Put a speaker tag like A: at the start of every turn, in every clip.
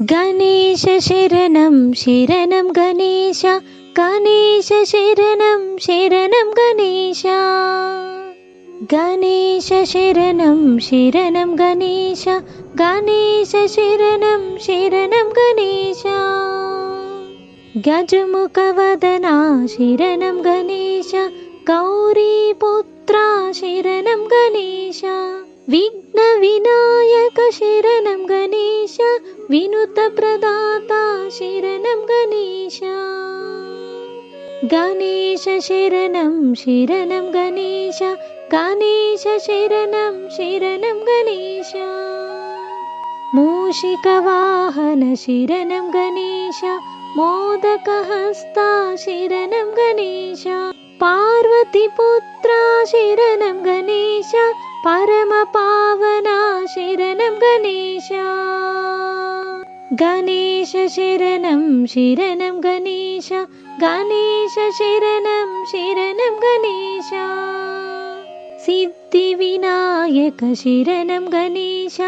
A: గణేశ శరణం శరణం గణేశ, గణేశ శరణం శరణం గణేశ. గణేశ శరణం శరణం గణేశ, గణేశ శరణం శరణం గణేశ. గజముఖ వదనా శరణం గణేశ, గౌరీపుత్రా శరణం గణేశ. విఘ్న వినాయక శరణం గణేశ, వినుత ప్రదాత శరణం గణేశ. గణేశ శరణం శరణం గణేశ, గణేశ శరణం శరణం గణేశ. మూషిక వాహన శరణం గణేశ, మోదక హస్తా శరణం గణేశ. పార్వతి పుత్రా శరణం గణేశ, పరమ పావనా శరణం గణేశ. గణేశ శరణం శరణం గణేశ, గణేశ శరణం శరణం గణేశ. సిద్ధి వినాయక శరణం గణేశ,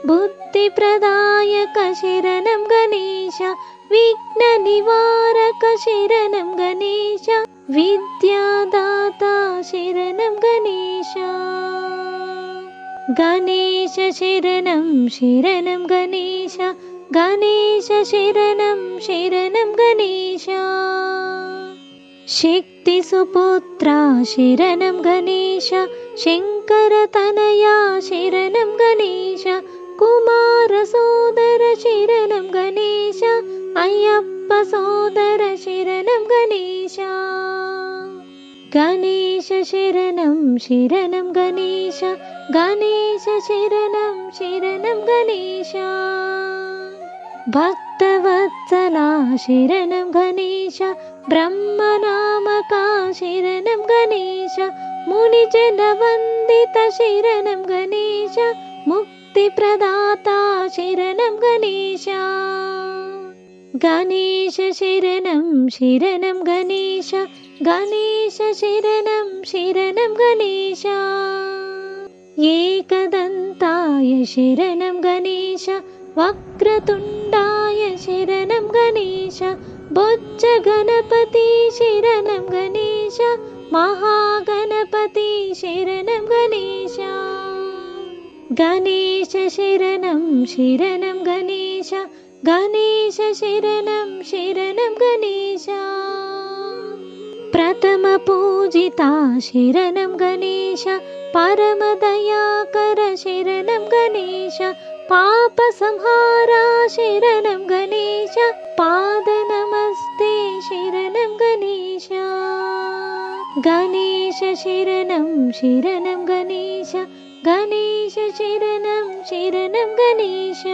A: బుద్ధి ప్రదాయక శరణం గణేశ. విఘ్న నివారక శరణం గణేశ, విద్యాదాత శరణం గణేశ. గణేశ శరణం శరణం గణేశ, గణేశ శరణం శరణం గణేశ. శక్తి సుపుత్రా శరణం గణేశ, శంకర తనయా శరణం గణేశ. కుమార సోదర శరణం గణేశ, అయ్యప్ప సోదర శరణం గణేశ. గణేశ శరణం శరణం గణేశ, గణేశ శరణం శరణం గణేశ. భక్తవత్సలా శరణం గణేశ, బ్రహ్మనామకా శరణం గణేశ. మునిజన వందిత శరణం గణేశ, ముక్తి ప్రదాత శరణం గణేశ. గణేశ శరణం శరణం గణేశ, గణేశ శరణం శరణం గణేశ. ఏకదంతాయ శరణం గణేశ, వక్రతుండాయ శరణం గణేశ. బొజ్జ గణపతి శరణం గణేశ, మహాగణపతి శరణం గణేశ. గణేశ శరణం శరణం గణేశ, గణేశ శరణం శరణం గణేశ. ప్రథమ పూజితా శరణం గణేశ, పరమ దయాకర శరణం గణేశ. పాప సంహారా శరణం గణేశ, పాద నమస్తే శరణం గణేశ. గణేశ శరణం శరణం గణేశ, గణేశ శరణం శరణం గణేశ.